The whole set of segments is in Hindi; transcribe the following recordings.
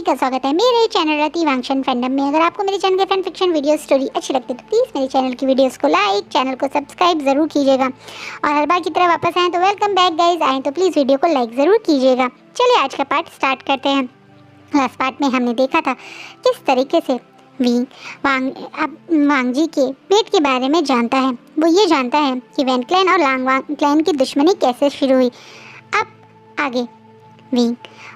का स्वागत है मेरे चैनल रति वांगशन फैंडम में। अगर आपको मेरे चैनल के फैन फिक्शन वीडियो स्टोरी अच्छी लगती है तो प्लीज़ मेरे चैनल की वीडियोस को लाइक, चैनल को सब्सक्राइब ज़रूर कीजिएगा। और हर बार की तरह वापस आएँ तो वेलकम बैक गाइज। आएँ तो प्लीज़ वीडियो को लाइक ज़रूर कीजिएगा। चलिए आज का पार्ट स्टार्ट करते हैं। लास्ट पार्ट में हमने देखा था किस तरीके से वांग जी के पेट के बारे में जानता है। वो ये जानता है कि वैन क्लैन और लांग वांग क्लैन की दुश्मनी कैसे शुरू हुई। अब आगे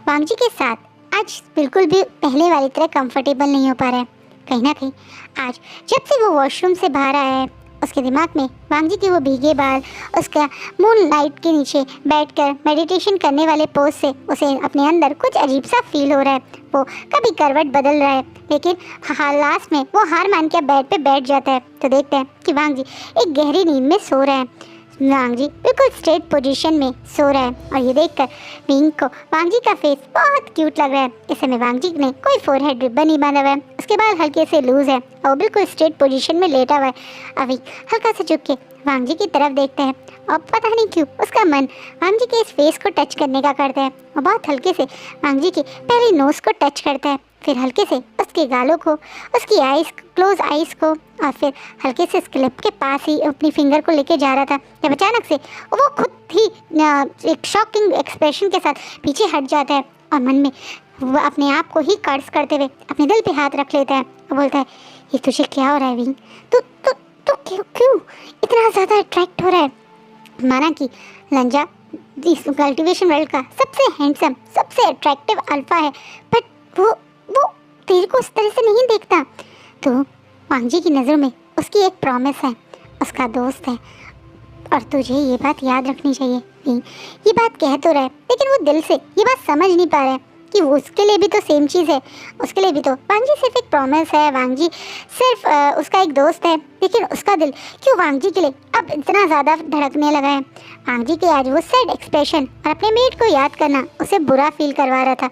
वांग जी के साथ आज बिल्कुल भी पहले वाली तरह कंफर्टेबल नहीं हो पा रहा है। कहीं ना कहीं आज जब से वो वॉशरूम से बाहर आया है उसके दिमाग में वांग जी के वो भीगे बाल, उसका मून लाइट के नीचे बैठकर मेडिटेशन करने वाले पोज से उसे अपने अंदर कुछ अजीब सा फील हो रहा है। वो कभी करवट बदल रहा है लेकिन लास्ट में वो हार मान के बेड पे बैठ जाता है। तो देखते हैं कि वांग जी एक गहरी नींद में सो रहा है। वांग जी बिल्कुल स्ट्रेट पोजीशन में सो रहा है और ये देखकर विंग को वांग जी का फेस बहुत क्यूट लग रहा है। इस समय वांग जी ने कोई फोरहेड रिबन नहीं बांधा हुआ है, उसके बाद हल्के से लूज है और वो बिल्कुल स्ट्रेट पोजीशन में लेटा हुआ है। अभी हल्का से झुक के वांग जी की तरफ देखते हैं और पता नहीं क्यों उसका मन वांग जी के इस फेस को टच करने का करता है और बहुत हल्के से वांग जी की पहले नोज को टच करता है, फिर हल्के से उसके गालों को, उसकी आइस, क्लोज आइस को, और फिर हल्के से उसके लिप के पास ही अपनी फिंगर को लेके जा रहा था जब अचानक से वो खुद ही एक शॉकिंग एक्सप्रेशन के साथ पीछे हट जाता है और मन में वो अपने आप को ही कर्स करते हुए अपने दिल पे हाथ रख लेता है और बोलता है, ये तुझे क्या हो रहा है विंग? तू क्यों इतना ज़्यादा अट्रैक्ट हो रहा है? माना कि लंजा इस कल्टिवेशन वर्ल्ड का सबसे हैंडसम, सबसे अट्रैक्टिव अल्फा है, बट वो तेरे को उस तरह से नहीं देखता। तो वांग जी की नज़रों में उसकी एक प्रॉमिस है, उसका दोस्त है और तुझे ये बात याद रखनी चाहिए। ये बात कह तो रहा है लेकिन वो दिल से ये बात समझ नहीं पा रहा है कि वो उसके लिए भी तो सेम चीज़ है, उसके लिए भी तो वांग जी सिर्फ एक प्रॉमिस है, वांग जी सिर्फ उसका एक दोस्त है। लेकिन उसका दिल क्यों वांग जी के लिए अब इतना ज़्यादा धड़कने लगा है? वांग जी के आज वो सैड एक्सप्रेशन और अपने मेट को याद करना उसे बुरा फील करवा रहा था।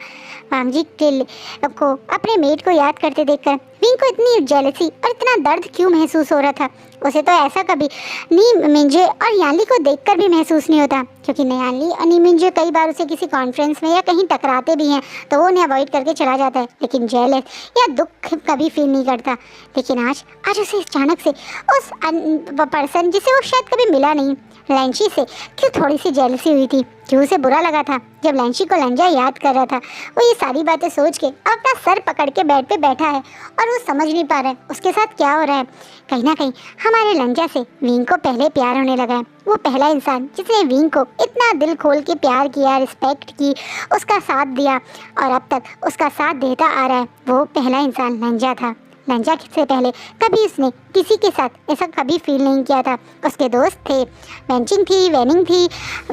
वांग जी को अपने मेट को याद करते देखकर विंग को इतनी जेलसी और इतना दर्द क्यों महसूस हो रहा था? उसे तो ऐसा कभी नी मिंजे और यानली को देखकर भी महसूस नहीं होता, क्योंकि यानली और नी मिंजे कई बार उसे किसी कॉन्फ्रेंस में या कहीं टकराते भी हैं तो वो उन्हें अवॉइड करके चला जाता है, लेकिन जेलस या दुख कभी फील नहीं करता। लेकिन आज उसे अचानक से उस पर्सन जिसे वो शायद कभी मिला नहीं, लैंशी से क्यों थोड़ी सी जेलसी हुई थी, क्यों उसे बुरा लगा था जब लैंशी को लंजा याद कर रहा था। वो ये सारी बातें सोच के अपना सर पकड़ के बेड पे बैठा है और वो समझ नहीं पा रहा है उसके साथ क्या हो रहा है। कहीं ना कहीं हमारे लंजा से विंग को पहले प्यार होने लगा है। वो पहला इंसान जिसने विंग को इतना दिल खोल के प्यार किया, रिस्पेक्ट की, उसका साथ दिया और अब तक उसका साथ देता आ रहा है, वो पहला इंसान लंजा था। लंजा से पहले कभी उसने किसी के साथ ऐसा कभी फील नहीं किया था। उसके दोस्त थे, वेंचिंग थी, वेनिंग थी,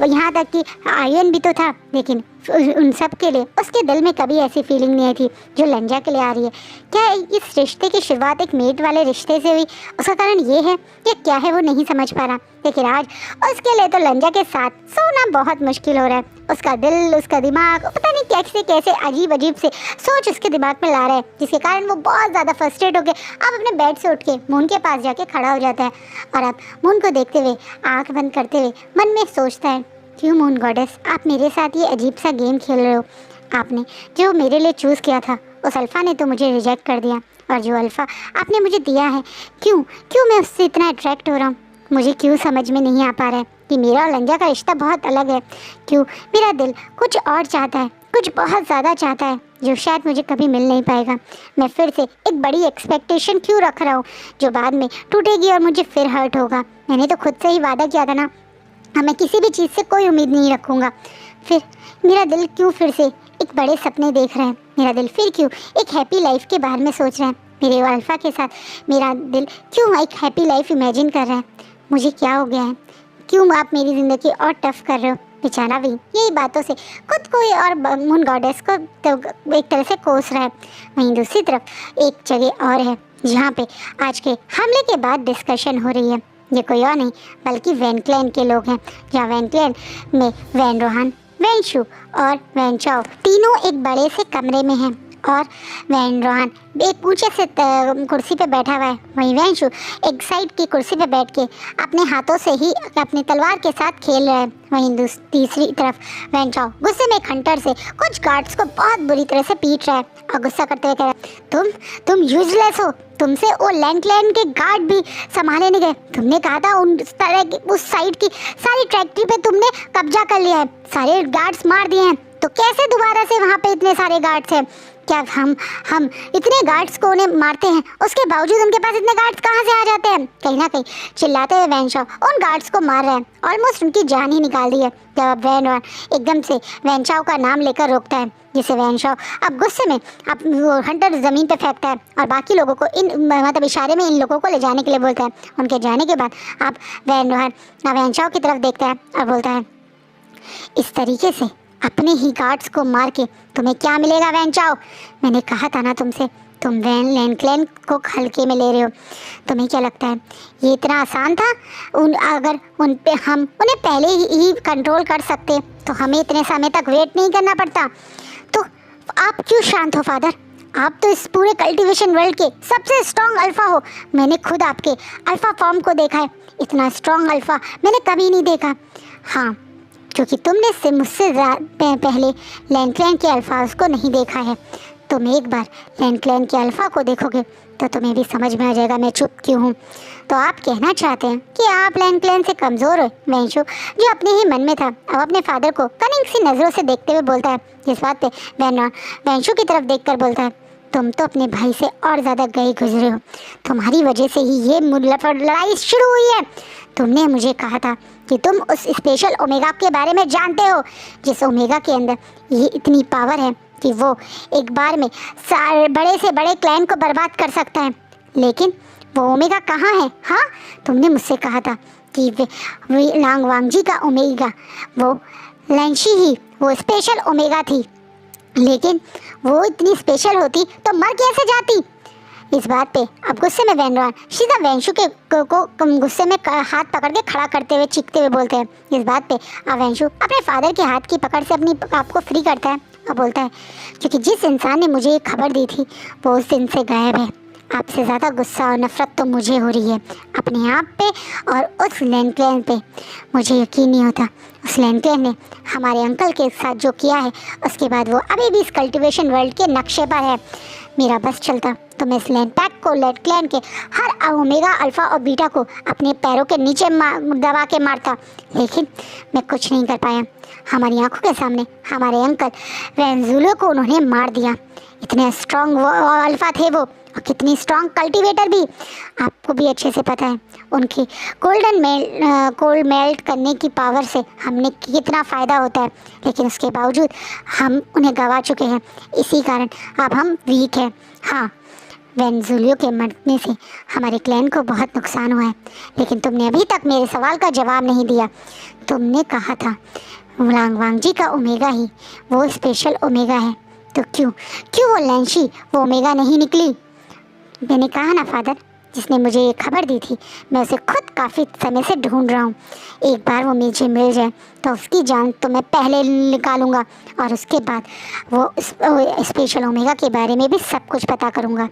यहाँ तक कि आयन भी तो था, लेकिन उन सब के लिए उसके दिल में कभी ऐसी फीलिंग नहीं आई थी जो लंजा के लिए आ रही है। क्या इस रिश्ते की शुरुआत एक मेट वाले रिश्ते से हुई? उसका कारण ये है या क्या है वो नहीं समझ पा रहा, लेकिन आज उसके लिए तो लंजा के साथ सोना बहुत मुश्किल हो रहा है। उसका दिल, उसका दिमाग पता नहीं कैसे कैसे अजीब से सोच उसके दिमाग में ला रहा है, जिसके कारण वो बहुत ज़्यादा फ्रस्ट्रेट होकर अब अपने बेड से उठ के मून के पास जाके खड़ा हो जाता है और अब मून को देखते हुए आँख बंद करते हुए मन में सोचता है, क्यों मून गॉडेस आप मेरे साथ ये अजीब सा गेम खेल रहे हो? आपने जो मेरे लिए चूज़ किया था उस अल्फ़ा ने तो मुझे रिजेक्ट कर दिया, और जो अल्फ़ा आपने मुझे दिया है क्यों मैं उससे इतना अट्रैक्ट हो रहा हूँ? मुझे क्यों समझ में नहीं आ पा रहा है कि मेरा और लंजा का रिश्ता बहुत अलग है। क्यों मेरा दिल कुछ और चाहता है, कुछ बहुत ज़्यादा चाहता है जो शायद मुझे कभी मिल नहीं पाएगा। मैं फिर से एक बड़ी एक्सपेक्टेशन क्यों रख रहा हूँ जो बाद में टूटेगी और मुझे फिर हर्ट होगा? मैंने तो खुद से ही वादा किया था ना, मैं किसी भी चीज़ से कोई उम्मीद नहीं रखूँगा। फिर मेरा दिल क्यों फिर से एक बड़े सपने देख रहा है? मेरा दिल फिर क्यों एक हैप्पी लाइफ के बारे में सोच रहा है? मेरे अल्फ़ा के साथ मेरा दिल क्यों एक हैप्पी लाइफ इमेजिन कर रहा है? मुझे क्या हो गया है? क्यों आप मेरी ज़िंदगी और टफ कर रहे हो? बेचारा भी यही बातों से खुद को और मून गॉडेस को तो एक तरह से कोस रहा है। वहीं दूसरी तरफ एक जगह और है जहाँ पे आज के हमले के बाद डिस्कशन हो रही है। ये कोई और नहीं बल्कि वैन क्लैन के लोग हैं, जहाँ वैन क्लैन में वैन रोहान, वैन शू और वैन चाओ तीनों एक बड़े से कमरे में हैं और वैन रोहान एक ऊंचे से कुर्सी पे बैठा हुआ है, वहीं वैन शू एक साइड की कुर्सी पे बैठ के अपने हाथों से ही अपनी तलवार के साथ खेल रहा है। वहीं तीसरी तरफ वैन चाओ गुस्से में हंटर से कुछ गार्ड्स को बहुत बुरी तरह से पीट रहा है और गुस्सा करते हुए कह रहा है, तुम यूजलेस हो, तुमसे वो लैंड के गार्ड भी संभाले नहीं गए। तुमने कहा था उस साइड की सारी ट्रैक्टरी पे तुमने कब्जा कर लिया है, सारे गार्ड्स मार दिए हैं, तो कैसे दोबारा से वहाँ पे इतने सारे गार्ड्स हैं? क्या हम इतने गार्ड्स को उन्हें मारते हैं, उसके बावजूद उनके पास इतने गार्ड्स कहाँ से आ जाते हैं? कहीं ना कहीं चिल्लाते हुए वैन शॉ उन गार्ड्स को मार रहे हैं, ऑलमोस्ट उनकी जान ही निकाल दी है। जब अब वैन एकदम से वैन चाओ का नाम लेकर रोकता है, जिसे वैन शॉ अब गुस्से में अब वो हंटर ज़मीन पे फेंकता है और बाकी लोगों को मतलब इशारे में इन लोगों को ले जाने के लिए बोलता है। उनके जाने के बाद अब वैन चाओ की तरफ देखता है और बोलता है, इस तरीके से अपने ही गार्ड्स को मार के तुम्हें क्या मिलेगा वैन चाओ? मैंने कहा था ना तुमसे, तुम लैंड को हल्के में ले रहे हो। तुम्हें क्या लगता है ये इतना आसान था? अगर हम उन्हें पहले ही कंट्रोल कर सकते तो हमें इतने समय तक वेट नहीं करना पड़ता। तो आप क्यों शांत हो फादर? आप तो इस पूरे कल्टीवेशन वर्ल्ड के सबसे स्ट्रॉन्ग अल्फ़ा हो। मैंने खुद आपके अल्फ़ा फॉर्म को देखा है, इतना स्ट्रॉन्ग अल्फ़ा मैंने कभी नहीं देखा। हाँ, क्योंकि तुमने मुझसे पहले लैंड के अल्फाज को नहीं देखा है। तुम एक बार लैंड के अल्फ़ा को देखोगे तो तुम्हें भी समझ में आ जाएगा मैं चुप क्यों हूँ। तो आप कहना चाहते हैं कि आप लैंड से कमज़ोर हो? वैंशु जो अपने ही मन में था अब अपने फादर को कनिंग सी नज़रों से देखते हुए बोलता है, जिस बात पे वैंशु की तरफ देखकर बोलता है, तुम तो अपने भाई से और ज़्यादा गए गुजरे हो। तुम्हारी वजह से ही ये लड़ाई शुरू हुई है। तुमने मुझे कहा था कि तुम उस स्पेशल ओमेगा के बारे में जानते हो, जिस ओमेगा के अंदर ये इतनी पावर है कि वो एक बार में सारे बड़े से बड़े क्लैन को बर्बाद कर सकता है। लेकिन वो ओमेगा कहाँ है? हाँ, तुमने मुझसे कहा था कि लांग वांगजी का ओमेगा वो लैंशी ही वो स्पेशल ओमेगा थी, लेकिन वो इतनी स्पेशल होती तो मर कैसे जाती? इस बात पे अब गुस्से में सीधा वैंशु के को गुस्से में हाथ पकड़ के खड़ा करते हुए चीखते हुए बोलते हैं। इस बात पे अब वैंशु अपने फादर के हाथ की पकड़ से अपनी आप को फ्री करता है और बोलता है, क्योंकि जिस इंसान ने मुझे ये खबर दी थी वो उस दिन से गायब है। आपसे ज़्यादा गुस्सा और नफरत तो मुझे हो रही है अपने आप पे और उस लैंड पे। मुझे यकीन नहीं होता उस लैंड ने हमारे अंकल के साथ जो किया है उसके बाद वो अभी भी इस कल्टीवेशन वर्ल्ड के नक्शे पर है। मेरा बस चलता तो मैं इस लैंड को लैंड क्लैन के हर ओमेगा अल्फ़ा और बीटा को अपने पैरों के नीचे दबा के मारता, लेकिन मैं कुछ नहीं कर पाया। हमारी आंखों के सामने हमारे अंकल वैनजुलो को उन्होंने मार दिया। इतने स्ट्रॉन्ग अल्फ़ा थे वो, और कितनी स्ट्रॉन्ग कल्टीवेटर भी। आपको भी अच्छे से पता है उनकी कोल्ड मेल्ट करने की पावर से हमने कितना फ़ायदा होता है, लेकिन उसके बावजूद हम उन्हें गंवा चुके हैं। इसी कारण अब हम वीक हैं। हाँ, वेनेजुएला के मरने से हमारे क्लैन को बहुत नुकसान हुआ है, लेकिन तुमने अभी तक मेरे सवाल का जवाब नहीं दिया। तुमने कहा था लांग वांगजी का ओमेगा ही वो स्पेशल ओमेगा है, तो क्यों वो लैंशी वो ओमेगा नहीं निकली? मैंने कहा ना फादर, जिसने मुझे ये खबर दी थी मैं उसे खुद काफ़ी समय से ढूंढ रहा हूँ। एक बार वो मुझे मिल जाए तो उसकी जान तो मैं पहले निकालूंगा और उसके बाद वो स्पेशल ओमेगा के बारे में भी सब कुछ पता करूँगा।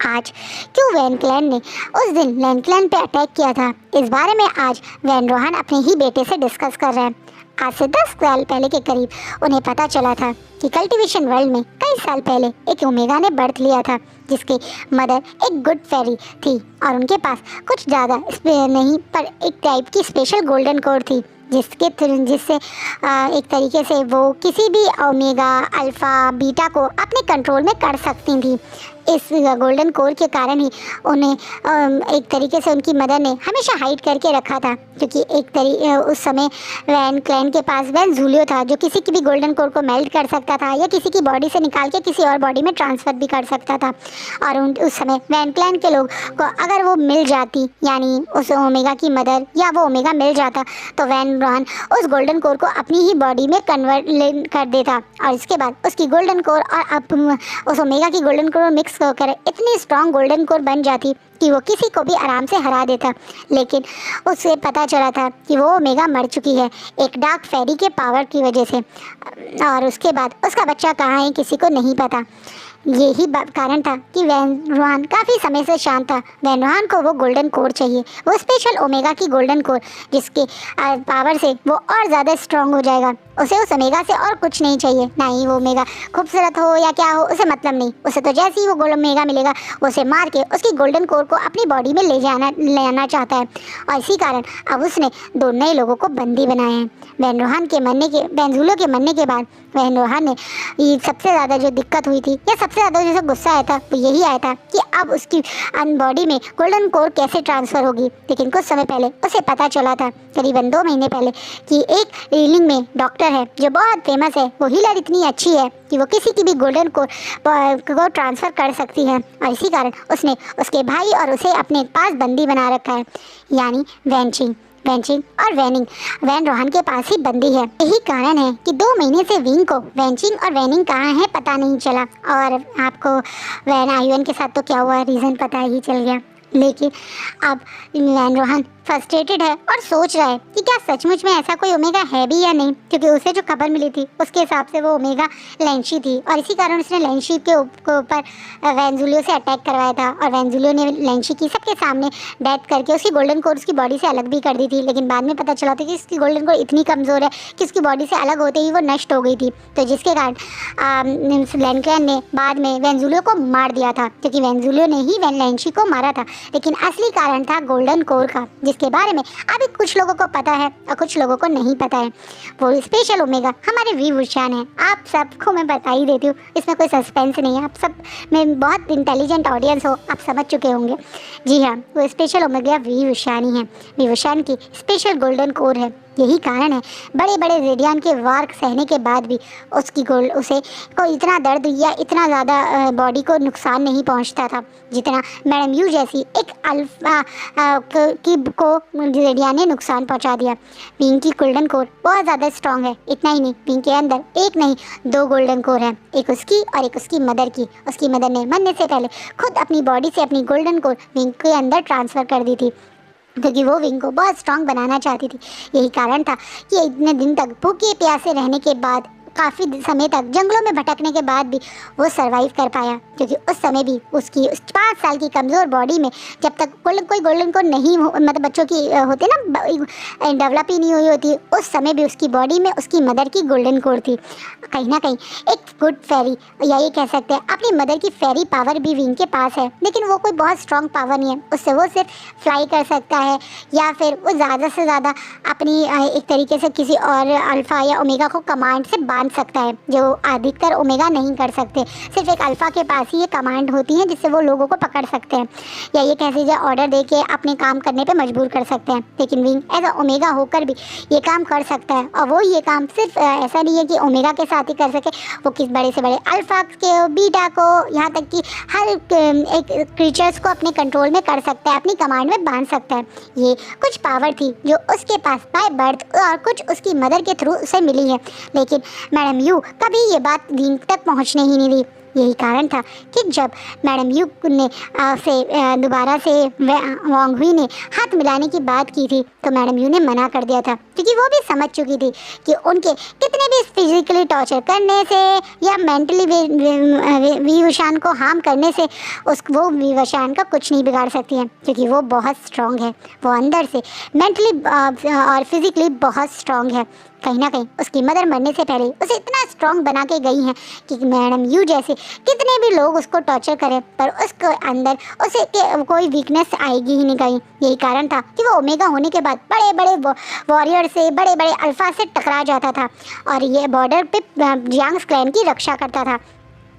आज क्यों वैन क्लैन ने उस दिन लैंड क्लैन पे अटैक किया था, इस बारे में आज वैन रोहन अपने ही बेटे से डिस्कस कर रहे हैं। आज से 10 साल पहले के करीब उन्हें पता चला था कि कल्टीवेशन वर्ल्ड में कई साल पहले एक ओमेगा ने बर्थ लिया था, जिसकी मदर एक गुड फेरी थी और उनके पास कुछ ज़्यादा नहीं पर एक टाइप की स्पेशल गोल्डन कोर थी, जिससे एक तरीके से वो किसी भी ओमेगा अल्फ़ा बीटा को अपने कंट्रोल में कर सकती थी। इस गोल्डन कोर के कारण ही उन्हें एक तरीके से उनकी मदर ने हमेशा हाइड करके रखा था, क्योंकि उस समय वैन क्लैन के पास वैन जूलियो था जो किसी की भी गोल्डन कोर को मेल्ट कर सकता था या किसी की बॉडी से निकाल के किसी और बॉडी में ट्रांसफ़र भी कर सकता था। और उस समय वैन क्लैन के लोग को अगर वो मिल जाती, यानी उस ओमेगा की मदर या वो ओमेगा मिल जाता, तो वैन रॉन उस गोल्डन कोर को अपनी ही बॉडी में कन्वर्ट कर देता और इसके बाद उसकी गोल्डन कोर और उस ओमेगा की गोल्डन कोर मिक्स होकर इतनी स्ट्रॉन्ग गोल्डन कोर बन जाती कि वो किसी को भी आराम से हरा देता। लेकिन उसे पता चला था कि वो ओमेगा मर चुकी है एक डार्क फेरी के पावर की वजह से, और उसके बाद उसका बच्चा कहाँ है किसी को नहीं पता। यही कारण था कि वैन रूहान काफ़ी समय से शांत था। वैन रूहान को वो गोल्डन कोर चाहिए, वो स्पेशल ओमेगा की गोल्डन कोर, जिसके पावर से वो और ज़्यादा स्ट्रांग हो जाएगा। उसे उस ओमेगा से और कुछ नहीं चाहिए, ना ही वो ओमेगा खूबसूरत हो या क्या हो, उसे मतलब नहीं। उसे तो जैसे ही वो गोल्डन ओमेगा मिलेगा, उसे मार के उसकी गोल्डन कोर को अपनी बॉडी में ले आना चाहता है। और इसी कारण अब उसने दो नए लोगों को बंदी बनाए हैं। वैन जुलियो के मरने के बाद वैन रूहान ने सबसे ज़्यादा जो दिक्कत हुई थी या सबसे ज़्यादा जो गुस्सा आया था वो यही आया था कि अब उसकी बॉडी में गोल्डन कोर कैसे ट्रांसफ़र होगी। लेकिन कुछ समय पहले उसे पता चला था, करीबन 2 महीने पहले, कि एक रीलिंग में डॉक्टर है जो बहुत फेमस है। वो हीलर इतनी अच्छी है कि वो किसी की भी गोल्डन कोर को ट्रांसफ़र कर सकती है। और इसी कारण उसने उसके भाई और उसे अपने पास बंदी बना रखा है, यानी वेंचिंग और वैन रूहान के पास ही बंदी है। यही कारण है कि 2 महीने से विंग को वेंचिंग और वैनिंग कहाँ है पता नहीं चला। और आपको वैन आयुन के साथ तो क्या हुआ रीज़न पता ही चल गया। लेकिन अब वैन रूहान फ्रस्ट्रेटेड है और सोच रहा है कि क्या सचमुच में ऐसा कोई ओमेगा है भी या नहीं, क्योंकि उसे जो खबर मिली थी उसके हिसाब से वो ओमेगा लेंशी थी। और इसी कारण उसने लेंशी के ऊपर वैन जुलियो से अटैक करवाया था। और वैन जुलियो ने लेंशी की सबके सामने डेथ करके उसकी गोल्डन कोर उसकी बॉडी से अलग भी कर दी थी। लेकिन बाद में पता चला था कि उसकी गोल्डन कोर इतनी कमज़ोर है कि उसकी बॉडी से अलग होते ही वो नष्ट हो गई थी। तो जिसके कारण वैन ने बाद में वैन जुलियो को मार दिया था, क्योंकि वैन जुलियो ने ही वैन लेंशी को मारा था। लेकिन असली कारण था गोल्डन कोर का, जिसके बारे में अभी कुछ लोगों को पता है और कुछ लोगों को नहीं पता है। वो स्पेशल ओमेगा हमारे वी वुशान है। आप सबको मैं बता ही देती हूँ, इसमें कोई सस्पेंस नहीं है। आप सब में बहुत इंटेलिजेंट ऑडियंस हो, आप समझ चुके होंगे। जी हाँ, वो स्पेशल ओमेगा वी वुशान ही है। वी वुशान की स्पेशल गोल्डन कोर है। यही कारण है बड़े बड़े रेडियन के वार सहने के बाद भी उसे कोई इतना दर्द या इतना ज़्यादा बॉडी को नुकसान नहीं पहुंचता था जितना मैडम यू जैसी एक अल्फा को रेडियन ने नुकसान पहुंचा दिया। विंग की गोल्डन कोर बहुत ज़्यादा स्ट्रांग है। इतना ही नहीं, विंग के अंदर एक नहीं 2 गोल्डन कोर है, एक उसकी और एक उसकी मदर की। उसकी मदर ने मरने से पहले खुद अपनी बॉडी से अपनी गोल्डन कोर विंग के अंदर ट्रांसफ़र कर दी थी, क्योंकि वो विंग को बहुत स्ट्रांग बनाना चाहती थी। यही कारण था कि इतने दिन तक भूखे प्यासे रहने के बाद, काफ़ी समय तक जंगलों में भटकने के बाद भी वो सरवाइव कर पाया, क्योंकि उस समय भी उसकी 5 साल की कमज़ोर बॉडी में जब तक कोई गोल्डन कोर नहीं मतलब बच्चों की होते ना डेवलप ही नहीं हुई होती, उस समय भी उसकी बॉडी में उसकी मदर की गोल्डन कोर थी। कहीं ना कहीं एक गुड फेरी या ये कह सकते हैं अपनी मदर की फेरी पावर भी विंग के पास है, लेकिन वो कोई बहुत स्ट्रॉन्ग पावर नहीं है। उससे वो सिर्फ फ्लाई कर सकता है या फिर वो ज़्यादा से ज़्यादा अपनी एक तरीके से किसी और अल्फ़ा या ओमेगा को कमांड से बांध सकता है, जो अधिकतर ओमेगा नहीं कर सकते। सिर्फ एक अल्फ़ा के पास ही ये कमांड होती है जिससे वो लोगों को पकड़ सकते हैं या ये कह लीजिए ऑर्डर दे के अपने काम करने पे मजबूर कर सकते हैं। लेकिन विंग एज ओमेगा होकर भी ये काम कर सकता है, और वो ये काम सिर्फ ऐसा नहीं है कि ओमेगा के साथ ही कर सके, वो किस बड़े से बड़े अल्फ़ा के, बीटा को, यहाँ तक कि हर एक क्रीचर्स को अपने कंट्रोल में कर सकता है, अपनी कमांड में बांध सकता है। ये कुछ पावर थी जो उसके पास बाय बर्थ और कुछ उसकी मदर के थ्रू उसे मिली है। लेकिन मैडम यू कभी ये बात विंग तक पहुंचने ही नहीं दी। यही कारण था कि जब मैडम यू ने दोबारा से वांग हुई ने हाथ मिलाने की बात की थी तो मैडम यू ने मना कर दिया था, क्योंकि वो भी समझ चुकी थी कि उनके कितने भी फिजिकली टॉर्चर करने से या मेंटली वी वुशान को हार्म करने से वो वी वुशान का कुछ नहीं बिगाड़ सकती हैं, क्योंकि वो बहुत स्ट्रांग है। वो अंदर से मेंटली और फिजिकली बहुत स्ट्रांग है। कहीं ना कहीं उसकी मदर मरने से पहले उसे इतना स्ट्रांग बना के गई हैं कि मैडम यू जैसे कितने भी लोग उसको टॉर्चर करें पर उसके अंदर उसे कोई वीकनेस आएगी ही नहीं कहीं। यही कारण था कि वो ओमेगा होने के बाद बड़े बड़े वॉरियर से, बड़े बड़े अल्फ़ा से टकरा जाता था और ये बॉर्डर पे जियांग क्लैन की रक्षा करता था।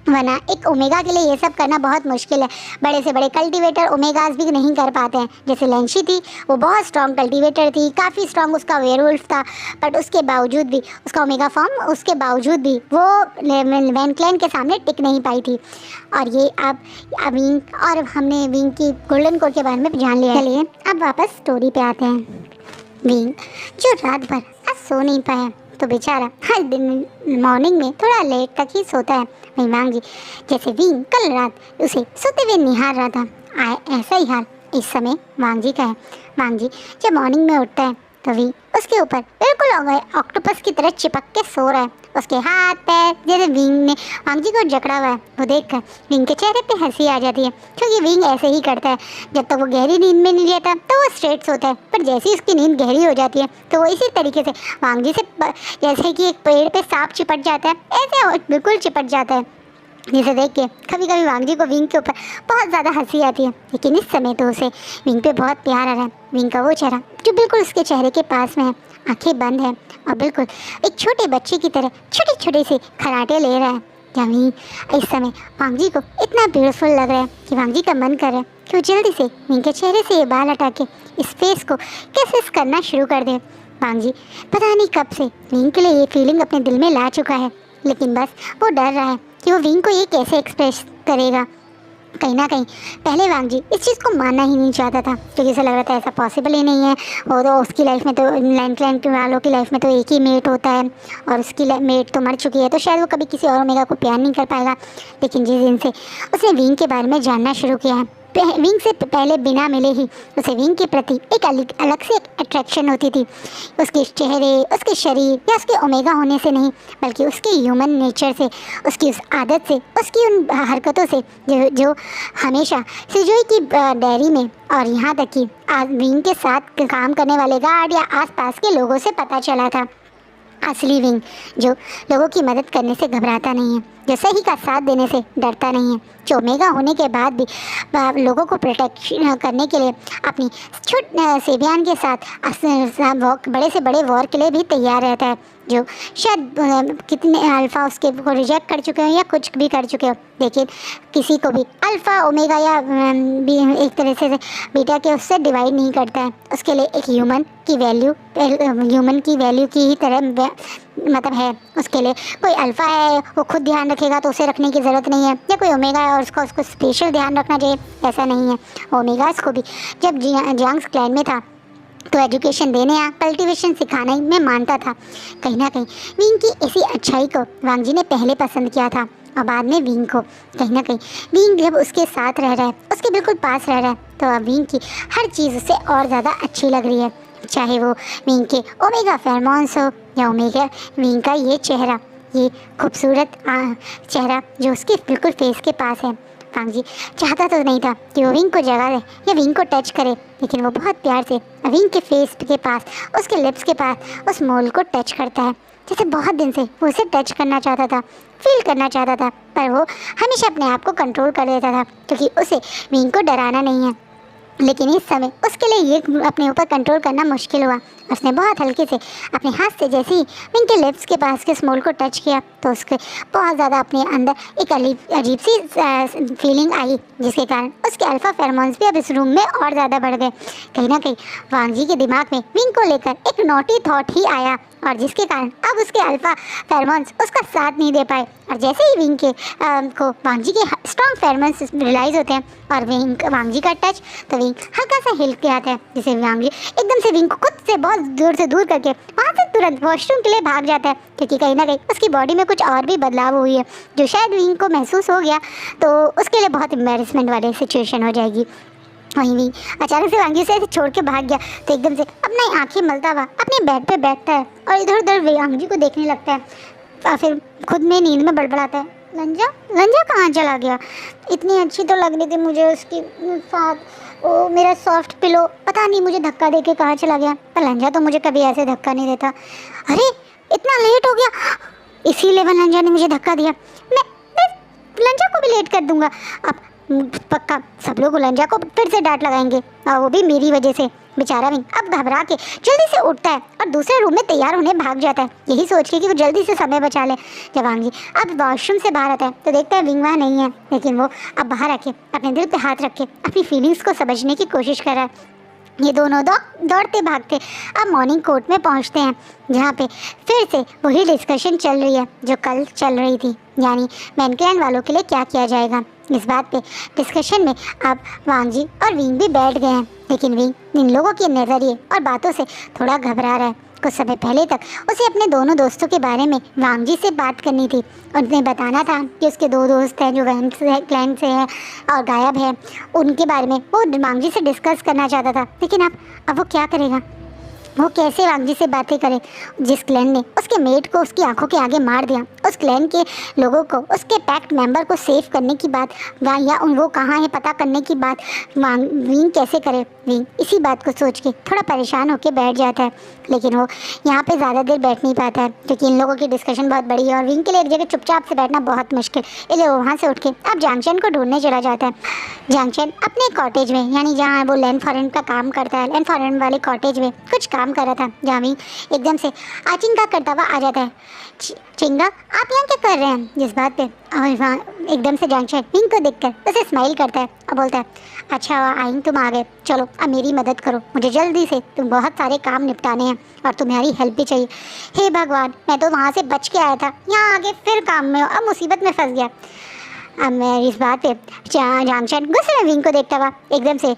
वरना एक ओमेगा के लिए ये सब करना बहुत मुश्किल है। बड़े से बड़े कल्टीवेटर ओमेगास भी नहीं कर पाते हैं। जैसे लेंशी थी, वो बहुत स्ट्रॉन्ग कल्टीवेटर थी, काफ़ी स्ट्रॉन्ग उसका वेयरवुल्फ था, बट उसके बावजूद भी उसका ओमेगा फॉर्म उसके बावजूद भी वो वैन क्लैन के सामने टिक नहीं पाई थी। और ये अब विंग और हमने विंग की गोल्डन कोर के बारे में जान लिया। चलिए अब वापस स्टोरी पे आते हैं। विंग जो रात भर आज सो नहीं पाया तो बेचारा हर दिन मॉर्निंग में थोड़ा लेट तक ही सोता है। वहीं वांग जी जैसे विंग कल रात उसे सोते हुए निहार रहा था, ऐसा ही हाल इस समय वांग जी का है। वांग जी जब मॉर्निंग में उठता है तो विंग उसके ऊपर बिल्कुल ऑक्टोपस की तरह चिपक के सो रहा है। उसके हाथ पैर जैसे विंग ने वांगजी को जकड़ा हुआ है वो देखकर विंग के चेहरे पे हंसी आ जाती है, क्योंकि विंग ऐसे ही करता है। जब तक वो गहरी नींद में नहीं रहता तो वो स्ट्रेट सोता है, पर जैसे ही उसकी नींद गहरी हो जाती है तो वो इसी तरीके से वांगजी से जैसे कि एक पेड़ पे सांप चिपट जाता है ऐसे बिल्कुल चिपट जाता है, जिसे देख के कभी कभी वांगजी को विंग के ऊपर बहुत ज़्यादा हंसी आती है। लेकिन इस समय तो उसे विंग पे बहुत प्यार आ रहा है। विंग का वो चेहरा जो बिल्कुल उसके चेहरे के पास में है, आंखें बंद है और बिल्कुल एक छोटे बच्चे की तरह छोटे छोटे से खराटे ले रहा है। विंग इस समय वांगजी को इतना ब्यूटीफुल लग रहा है कि वांगजी का मन कर रहा है कि वो जल्दी से विंग के चेहरे से ये बाल हटा के इस फेस को कैसे करना शुरू कर दे। वांगजी पता नहीं कब से विंग के लिए ये फीलिंग अपने दिल में ला चुका है, लेकिन बस वो डर रहा है कि वो विंग को ये कैसे एक्सप्रेस करेगा। कहीं ना कहीं पहले वांगजी इस चीज़ को मानना ही नहीं चाहता था, क्योंकि उसे लग रहा था ऐसा पॉसिबल ही नहीं है। और तो उसकी लाइफ में तो लैंड वालों की लाइफ में तो एक ही मेट होता है और उसकी मेट तो मर चुकी है, तो शायद वो कभी किसी और ओमेगा को प्यार नहीं कर पाएगा। लेकिन जिस दिन से उसने विंग के बारे में जानना शुरू किया है, विंग से पहले बिना मिले ही उसे विंग के प्रति एक अलग से एक अट्रैक्शन होती थी। उसके चेहरे, उसके शरीर या उसके ओमेगा होने से नहीं, बल्कि उसके ह्यूमन नेचर से, उसकी उस आदत से, उसकी उन हरकतों से जो हमेशा सिजोई की डायरी में और यहाँ तक कि विंग के साथ काम करने वाले गार्ड या आसपास के लोगों से पता चला था। असली विंग जो लोगों की मदद करने से घबराता नहीं है, जो सही का साथ देने से डरता नहीं है, जो ओमेगा होने के बाद भी लोगों को प्रोटेक्ट करने के लिए अपनी सेबियान के साथ बड़े से बड़े वॉर के लिए भी तैयार रहता है, जो शायद कितने अल्फ़ा उसके को रिजेक्ट कर चुके हो या कुछ भी कर चुके हो, लेकिन किसी को भी अल्फ़ा ओमेगा या एक तरह से बीटा के उससे डिवाइड नहीं करता है। उसके लिए एक ह्यूमन की वैल्यू की ही तरह मतलब है। उसके लिए कोई अल्फ़ा है वो खुद ध्यान रखेगा तो उसे रखने की ज़रूरत नहीं है, या कोई ओमेगा है और उसको स्पेशल ध्यान रखना चाहिए, ऐसा नहीं है। ओमेगास को भी जब जियांग्स क्लैन में था तो एजुकेशन देने या कल्टीवेशन सिखाने में मानता था। कहीं ना कहीं विंग की इसी अच्छाई को वांगजी ने पहले पसंद किया था और बाद में विंग को। कहीं ना कहीं विंग जब उसके साथ रह रहा है, उसके बिल्कुल पास रह रहा है, तो अब विंग की हर चीज़ उसे और ज़्यादा अच्छी लग रही है, चाहे वो विंग के ओमेगा फेरोमोन्स हो या ओमेगा विंग का ये चेहरा, ये खूबसूरत चेहरा जो उसके बिल्कुल फेस के पास है। वांगजी चाहता तो नहीं था कि वो विंग को जगा दे या विंग को टच करे, लेकिन वो बहुत प्यार से विंग के फेस के पास, उसके लिप्स के पास उस मोल को टच करता है, जैसे बहुत दिन से वो उसे टच करना चाहता था, फील करना चाहता था, पर वो हमेशा अपने आप को कंट्रोल कर लेता था, क्योंकि उसे विंग को डराना नहीं है। लेकिन इस समय उसके लिए ये अपने ऊपर कंट्रोल करना मुश्किल हुआ। उसने बहुत हल्के से अपने हाथ से जैसे ही विंग के लिप्स के पास के स्मोल को टच किया तो उसके बहुत ज़्यादा अपने अंदर एक अजीब सी फीलिंग आई, जिसके कारण उसके अल्फ़ा फेरोमोन्स भी अब इस रूम में और ज़्यादा बढ़ गए। कहीं ना कहीं वांगजी के दिमाग में विंग को लेकर एक नॉटी थॉट ही आया, और जिसके कारण अब उसके अल्फ़ा फेरोमोन्स उसका साथ नहीं दे पाए। और जैसे ही विंग के को वांगजी के स्ट्रॉन्ग फेरोमोन्स रियलाइज़ होते हैं और वांगजी का टच, तो विंग हल्का सा हिल के आता है, जिसे वांगजी एकदम से विंग को खुद से बहुत दूर से दूर करके वहाँ से तुरंत वॉशरूम के लिए भाग जाता है, क्योंकि कहीं ना कहीं उसकी बॉडी में कुछ और भी बदलाव हुई है जो शायद विंग को महसूस हो गया, तो उसके लिए बहुत एम्बैरेसमेंट वाली सिचुएशन हो जाएगी। वहीं भी अचानक से वांगजी से छोड़ के भाग गया तो एकदम से अपनी आंखें मलता हुआ अपने बेड पे बैठता है और इधर उधर वांगजी को देखने लगता है, और फिर खुद में नींद में बड़बड़ाता है, लंजा कहाँ चला गया? इतनी अच्छी तो लग रही थी मुझे उसकी साथ, वो मेरा सॉफ्ट पिलो पता नहीं मुझे धक्का दे के कहाँ चला गया। पर लंजा तो मुझे कभी ऐसे धक्का नहीं देता। अरे इतना लेट हो गया, इसीलिए लंजा ने मुझे धक्का दिया। मैं लंजा को भी लेट कर दूंगा। अब पक्का सब लोग लंजा को फिर से डांट लगाएंगे, और वो भी मेरी वजह से। बेचारा विंग अब घबरा के जल्दी से उठता है और दूसरे रूम में तैयार होने भाग जाता है, यही सोच के कि वो जल्दी से समय बचा ले। जब वांगजी अब वॉशरूम से बाहर आता है तो देखता है विंग वहाँ नहीं है, लेकिन वो अब बाहर आके अपने दिल पे हाथ रख के अपनी फीलिंग्स को समझने की कोशिश कर रहा है। ये दोनों दौड़ते भागते अब मॉर्निंग कोर्ट में पहुंचते हैं, जहाँ पे फिर से वही डिस्कशन चल रही है जो कल चल रही थी, यानी वैनक्लैन वालों के लिए क्या किया जाएगा। इस बात पे डिस्कशन में अब वांगजी और विंग भी बैठ गए हैं, लेकिन विंग इन लोगों के नज़रिए और बातों से थोड़ा घबरा रहा है। कुछ समय पहले तक उसे अपने दोनों दोस्तों के बारे में वांगजी से बात करनी थी, उन्हें बताना था कि उसके दो दोस्त हैं जो वैनक्लैन से हैं और गायब है, उनके बारे में वो वांगजी से डिस्कस करना चाहता था। लेकिन अब वो क्या करेगा? वो कैसे वांगजी से बातें करे जिस क्लैन ने उसके मेट को उसकी आंखों के आगे मार दिया, उस क्लैन के लोगों को, उसके पैक्ट मेंबर को सेव करने की बात या वो कहाँ है पता करने की बात विंग कैसे करे। विंग इसी बात को सोच के थोड़ा परेशान होकर बैठ जाता है, लेकिन वो यहाँ पे ज़्यादा देर बैठ नहीं पाता है क्योंकि इन लोगों की डिस्कशन बहुत बड़ी है और विंग के लिए एक जगह चुपचाप से बैठना बहुत मुश्किल, इसलिए वो वहाँ से उठ के अब जैंगचेन को ढूंढने चला जाता है। जैंगचेन अपने कॉटेज में, यानी जहाँ वो लैंड फॉरेन का काम करता है, लैंड फॉरेन वाले कॉटेज में कुछ काम कर रहा था, जहाँ विंग एकदम से आचिंगा करता हुआ आ जाता है। चिंगा, आप यहाँ क्या कर रहे हैं? जिस बात पे और वहाँ एकदम से जैंगचेन विंग को देखकर उसे स्माइल करता है और बोलता है, अच्छा आइंग तुम आ गए, चलो अब मेरी मदद करो, मुझे जल्दी से तुम बहुत सारे काम निपटाने हैं और तुम्हारी हेल्प भी चाहिए। हे भगवान, मैं तो वहाँ से बच के आया था, यहाँ आगे फिर काम में अब मुसीबत में फंस गया। अब मैं इस बात पे जैंगचेन गुस्से में विंग को देखता हुआ एकदम से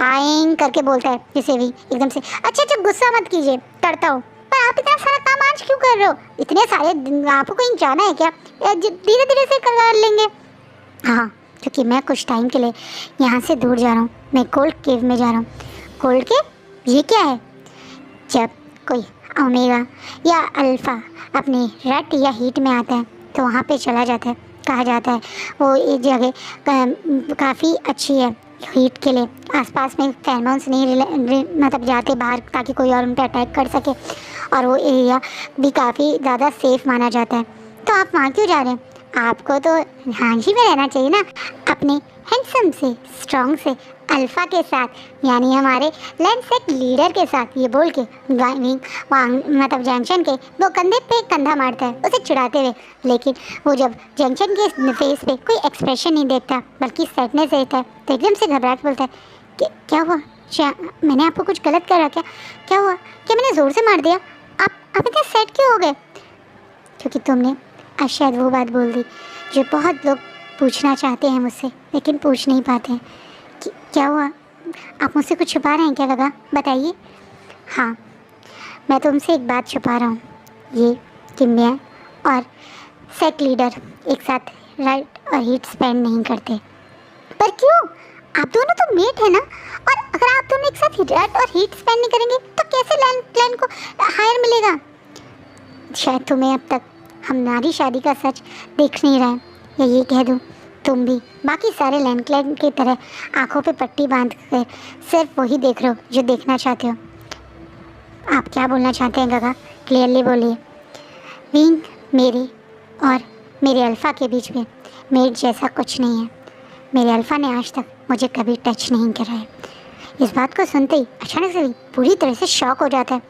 आइंग करके बोलता है, जिसे विंग एकदम से अच्छा गुस्सा मत कीजिए, करता हूँ, पर आप इतना सारा काम आज क्यों कर रहे हो? इतने सारे आपको कहीं जाना है क्या? धीरे धीरे से कर लेंगे। हाँ, क्योंकि मैं कुछ टाइम के लिए यहाँ से दूर जा रहा हूँ, मैं कोल्ड केव में जा रहा हूँ। कोल्ड केव? ये क्या है? जब कोई ओमेगा या अल्फ़ा अपनी रेड या हीट में आता है तो वहाँ पे चला जाता है, कहा जाता है वो ये जगह काफ़ी अच्छी है हीट के लिए, आसपास में फेरोमोन्स नहीं मतलब जाते बाहर ताकि कोई और उन पर अटैक कर सके, और वो एरिया भी काफ़ी ज़्यादा सेफ माना जाता है। तो आप वहाँ क्यों जा रहे हैं? आपको तो हांशी में रहना चाहिए ना, अपने हैंडसम से स्ट्रॉन्ग से अल्फ़ा के साथ, यानी हमारे लैंडसेट लीडर के साथ। ये बोल के मतलब जैंगचेन के वो कंधे पे कंधा मारता है उसे चिढ़ाते हुए, लेकिन वो जब जैंगचेन के फेस पे कोई एक्सप्रेशन नहीं देखता बल्कि सैडनेस देखता है तो एकदम से घबरा के बोलता है कि क्या हुआ? मैंने आपको कुछ गलत करा क्या? क्या हुआ? क्या मैंने ज़ोर से मार दिया? आप इतने सैड क्यों हो गए? क्योंकि तुमने आज शायद वो बात बोल दी जो बहुत लोग पूछना चाहते हैं मुझसे लेकिन पूछ नहीं पाते हैं। क्या हुआ? आप मुझसे कुछ छुपा रहे हैं क्या गगा? बताइए। हाँ, मैं तुमसे एक बात छुपा रहा हूँ, ये कि मैं और सेट लीडर एक साथ राइट और हीट स्पेंड नहीं करते। पर क्यों? आप दोनों तो मेट है ना, और अगर आप दोनों एक साथ राइट और हीट स्पेंड नहीं करेंगे तो कैसे लैंड को हायर मिलेगा? शायद तुम्हें अब तक हमारी शादी का सच देख नहीं रहा है, या ये कह दूँ तुम भी बाकी सारे लैंड क्लैन की तरह आंखों पे पट्टी बांध कर सिर्फ वही देख रहे हो जो देखना चाहते हो। आप क्या बोलना चाहते हैं गगा? क्लियरली बोलिए। विंग, मेरे और मेरे अल्फ़ा के बीच में मेट जैसा कुछ नहीं है। मेरे अल्फ़ा ने आज तक मुझे कभी टच नहीं करा है। इस बात को सुनते ही अचानक से पूरी तरह से शॉक हो जाता है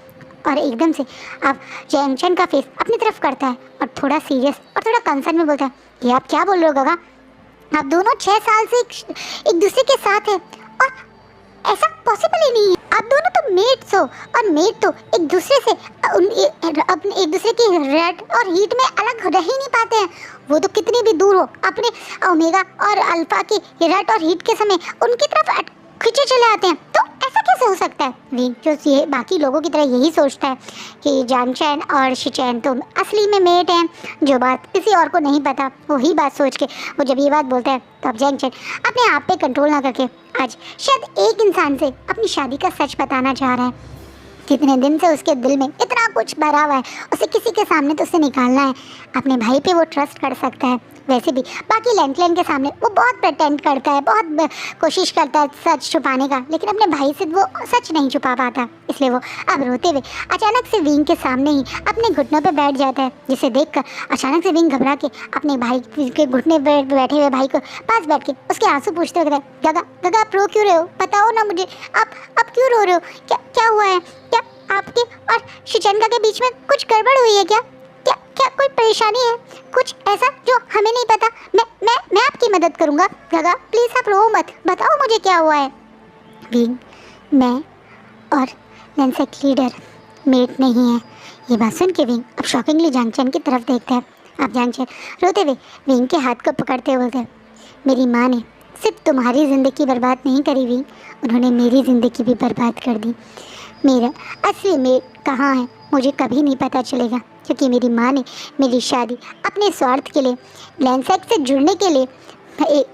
और एकदम से अब जैंगचेन का फेस अपनी तरफ करता है और थोड़ा सीरियस और थोड़ा कंसर्न में बोलता है कि आप क्या बोल रहे हो गगा? आप दोनों 6 साल से एक दूसरे के साथ हैं और ऐसा पॉसिबल ही नहीं है। आप दोनों तो मेट्स हो और मेट तो एक दूसरे से अपने एक दूसरे की रेड और हीट में अलग रह ही नहीं पाते हैं। वो तो कितनी भी दूर हो अपने ओमेगा और अल्फा की रेड और हीट के समय उनकी तरफ खींचे चले आते हैं। तो ऐसा कैसे हो सकता है? विंग जो ये बाकी लोगों की तरह यही सोचता है कि जैंगचेन और शिचेन तो असली में मेट हैं, जो बात किसी और को नहीं पता। वही बात सोच के वो जब ये बात बोलता है तो अब जैंगचेन अपने आप पे कंट्रोल ना करके आज शायद एक इंसान से अपनी शादी का सच बताना चाह रहा है। कितने दिन से उसके दिल में इतना कुछ भरा हुआ है, उसे किसी के सामने तो उसे निकालना है। अपने भाई पे वो ट्रस्ट कर सकता है, वैसे भी बाकी लैंड के सामने वो बहुत प्रिटेंड करता है, बहुत कोशिश करता है सच छुपाने का, लेकिन अपने भाई से वो सच नहीं छुपा पाता। इसलिए वो अब रोते हुए अचानक से विंग के सामने ही अपने घुटनों पे बैठ जाता है, जिसे देखकर अचानक से विंग घबरा के अपने भाई के घुटने पर बैठे हुए भाई को पास बैठ के उसके आंसू पूछते हुए कहता है, गगा गगा आप रो क्यों रहे हो? बताओ ना मुझे, आप क्यों रो रहे हो? क्या हुआ है? क्या आपके और शिचेनका के बीच में कुछ गड़बड़ हुई है क्या? क्या कोई परेशानी है? कुछ ऐसा जो हमें नहीं पता? मैं आपकी मदद करूँगा। गगा प्लीज़ आप रो मत, बताओ मुझे क्या हुआ है। विंग, मैं और लैंडसेट लीडर मेट नहीं है। ये बात सुन के विंग अब शॉकिंगली जैंगचेन की तरफ देखता है। अब जैंगचेन रोते हुए विंग के हाथ को पकड़ते हुए बोलते हैं, मेरी माँ ने सिर्फ तुम्हारी ज़िंदगी बर्बाद नहीं करी विंग, उन्होंने मेरी ज़िंदगी भी बर्बाद कर दी। मेरा असली मेट कहाँ है मुझे कभी नहीं पता चलेगा, क्योंकि मेरी माँ ने मेरी शादी अपने स्वार्थ के लिए, लैंडसेट से जुड़ने के लिए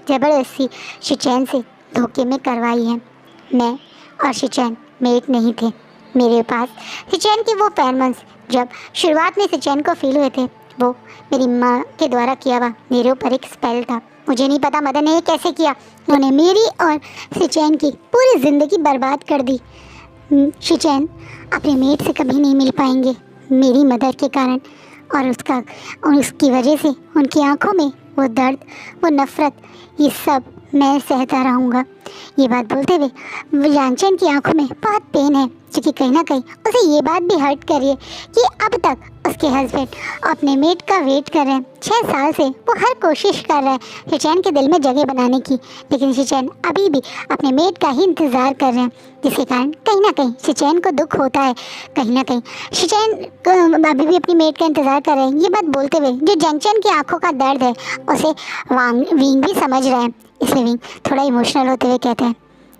ज़बरदस्ती शिचेन से धोखे में करवाई है। मैं और शिचेन मेट नहीं थे, मेरे पास सिचेन के वो फेरोमोन्स जब शुरुआत में सिचेन को फील हुए थे, वो मेरी माँ के द्वारा किया हुआ मेरे ऊपर एक स्पेल था। मुझे नहीं पता मदर ने ये कैसे किया। उन्होंने मेरी और सिचेन की पूरी ज़िंदगी बर्बाद कर दी। सिचेन अपने मेट से कभी नहीं मिल पाएंगे मेरी मदर के कारण, और उसकी वजह से उनकी आंखों में वो दर्द, वो नफ़रत, ये सब मैं सहता रहूँगा। ये बात बोलते हुए यांचन की आंखों में बहुत पेन है, क्योंकि कहीं ना कहीं उसे ये बात भी हर्ट कर रही है कि अब तक उसके हस्बैंड अपने मेट का वेट कर रहे हैं। 6 साल से वो हर कोशिश कर रहा है सिचेन के दिल में जगह बनाने की, लेकिन सिचेन अभी भी अपने मेट का ही इंतज़ार कर रहे हैं, जिसके कारण कहीं ना कहीं सिचेन को दुख होता है। कहीं ना कहीं सिचेन अभी भी अपनी मेट का इंतज़ार कर रहे हैं। ये बात बोलते हुए जो जंगचन की आंखों का दर्द है उसे विंग भी समझ रहा है, इसलिए विंग थोड़ा इमोशनल होते हुए कहते हैं,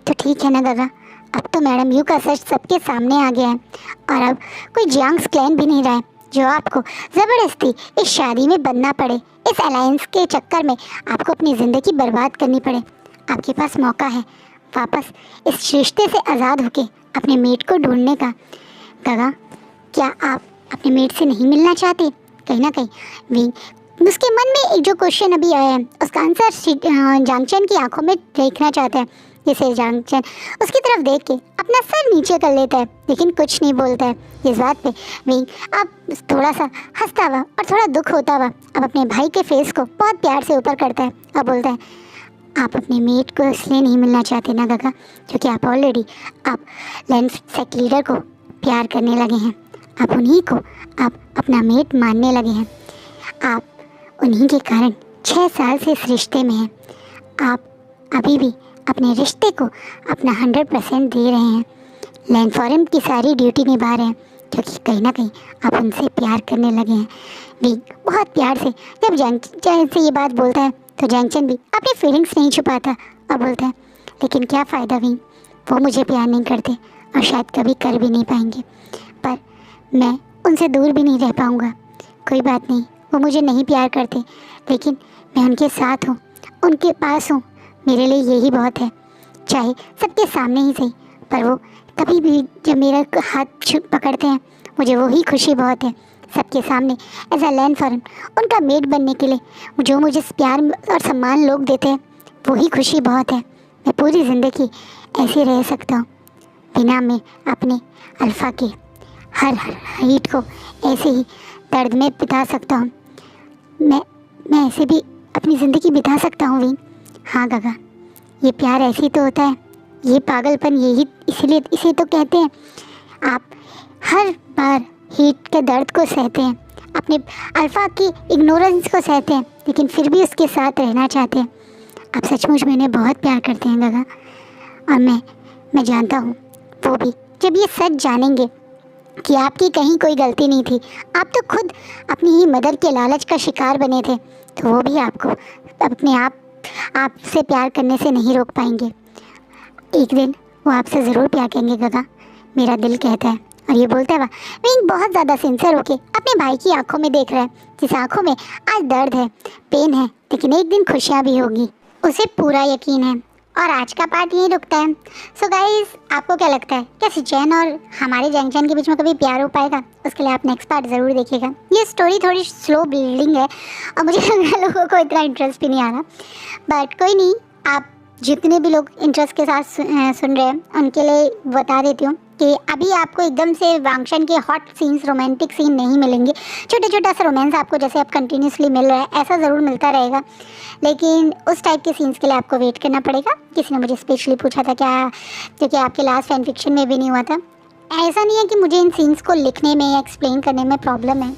तो ठीक है ना गगा, अब तो मैडम यू का सच सबके सामने आ गया है, और अब कोई जियांग्स क्लैन भी नहीं रहा है जो आपको ज़बरदस्ती इस शादी में बंधना पड़े, इस अलायंस के चक्कर में आपको अपनी ज़िंदगी बर्बाद करनी पड़े। आपके पास मौका है वापस इस रिश्ते से आज़ाद होके अपने मेट को ढूंढने का। गगा, क्या आप अपने मेट से नहीं मिलना चाहते? कहीं ना कहीं विंग उसके मन में एक जो क्वेश्चन अभी आया है उसका आंसर जांगचन की आंखों में देखना चाहता है, जिसे जांगचन उसकी तरफ देख के अपना सर नीचे कर लेता है, लेकिन कुछ नहीं बोलता है। इस बात पे विंग अब थोड़ा सा हंसता हुआ और थोड़ा दुख होता हुआ अब अपने भाई के फेस को बहुत प्यार से ऊपर करता है और बोलता है, आप अपने मेट को इसलिए नहीं मिलना चाहते ना गगा, क्योंकि आप ऑलरेडी आप लैंड सेक लीडर को प्यार करने लगे हैं, आप उन्हीं को आप अपना मेट मानने लगे हैं, आप उन्हीं के कारण 6 साल से इस रिश्ते में हैं, आप अभी भी अपने रिश्ते को अपना 100% दे रहे हैं, लैंड फॉरम की सारी ड्यूटी निभा रहे हैं, क्योंकि कहीं ना कहीं आप उनसे प्यार करने लगे हैं। विंग बहुत प्यार से जब जैंगचन से ये बात बोलता है तो जैंगचन भी अपनी फीलिंग्स नहीं छुपाता और बोलता है, लेकिन क्या फ़ायदा विंग, वो मुझे प्यार नहीं करते और शायद कभी कर भी नहीं पाएंगे, पर मैं उनसे दूर भी नहीं रह पाऊँगा। कोई बात नहीं, वो मुझे नहीं प्यार करते, लेकिन मैं उनके साथ हूँ, उनके पास हूँ, मेरे लिए यही बहुत है, चाहे सबके सामने ही सही, पर वो कभी भी जब मेरा हाथ पकड़ते हैं मुझे वही खुशी बहुत है। सबके सामने एज अ लैंड फॉरम उनका मेट बनने के लिए जो मुझे प्यार और सम्मान लोग देते हैं वही खुशी बहुत है। मैं पूरी ज़िंदगी ऐसे रह सकता हूँ, बिना मैं अपने अल्फ़ा के हर हीट को ऐसे ही दर्द में बिता सकता हूँ। मैं ऐसे भी अपनी ज़िंदगी बिता सकता हूँ विंग। हाँ गगा, ये प्यार ऐसे ही तो होता है, ये पागलपन यही इसीलिए इसे तो कहते हैं। आप हर बार हीट के दर्द को सहते हैं, अपने अल्फ़ा की इग्नोरेंस को सहते हैं, लेकिन फिर भी उसके साथ रहना चाहते हैं। आप सचमुच में उन्हें बहुत प्यार करते हैं गगा, और मैं जानता हूँ वो भी जब ये सच जानेंगे कि आपकी कहीं कोई गलती नहीं थी, आप तो खुद अपनी ही मदर के लालच का शिकार बने थे, तो वो भी आपको अपने आपसे प्यार करने से नहीं रोक पाएंगे। एक दिन वो आपसे ज़रूर प्यार करेंगे गगा, मेरा दिल कहता है। और ये बोलता हुआ विंग बहुत ज़्यादा सिंसियर होके अपने भाई की आंखों में देख रहा है, जिस आंखों में आज दर्द है, पेन है, लेकिन एक दिन खुशियाँ भी होगी, उसे पूरा यकीन है। और आज का पार्ट यहीं रुकता है। सो गाइस, आपको क्या लगता है, क्या सिचेन और हमारे जैंगचन के बीच में कभी प्यार हो पाएगा? उसके लिए आप नेक्स्ट पार्ट ज़रूर देखिएगा। ये स्टोरी थोड़ी स्लो बिल्डिंग है और मुझे लग रहा है लोगों को इतना इंटरेस्ट भी नहीं आ रहा, बट कोई नहीं, आप जितने भी लोग इंटरेस्ट के साथ सुन रहे हैं उनके लिए बता देती हूँ कि अभी आपको एकदम से वांगशन के हॉट सीन्स, रोमांटिक सीन नहीं मिलेंगे। छोटा छोटा सा रोमांस आपको जैसे अब कंटिन्यूसली मिल रहा है ऐसा ज़रूर मिलता रहेगा, लेकिन उस टाइप के सीन्स के लिए आपको वेट करना पड़ेगा। किसी ने मुझे स्पेशली पूछा था क्या, क्योंकि आपके लास्ट फैन फिक्शन में भी नहीं हुआ था। ऐसा नहीं है कि मुझे इन सीन्स को लिखने में या एक्सप्लेन करने में प्रॉब्लम है,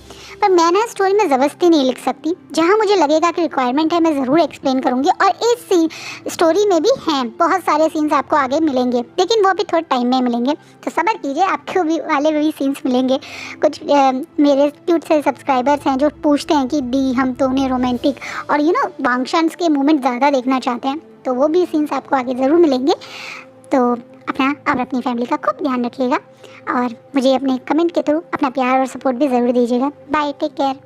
पर मैं ना स्टोरी में ज़बरदस्ती नहीं लिख सकती। जहाँ मुझे लगेगा कि रिक्वायरमेंट है मैं ज़रूर एक्सप्लेन करूँगी। और इस स्टोरी में भी हैं बहुत सारे सीन्स आपको आगे मिलेंगे, लेकिन वो भी थोड़े टाइम में मिलेंगे, तो सब्र कीजिए, आपको भी वाले भी सीन्स मिलेंगे। कुछ मेरे क्यूट से सब्सक्राइबर्स हैं जो पूछते हैं कि दी हम तो उन्हें रोमांटिक और वांगशंस के मूवमेंट ज़्यादा देखना चाहते हैं, तो वो भी सीन्स आपको आगे ज़रूर मिलेंगे। तो अपना और अपनी फैमिली का खूब ध्यान रखिएगा और मुझे अपने कमेंट के थ्रू अपना प्यार और सपोर्ट भी ज़रूर दीजिएगा। Bye, take care.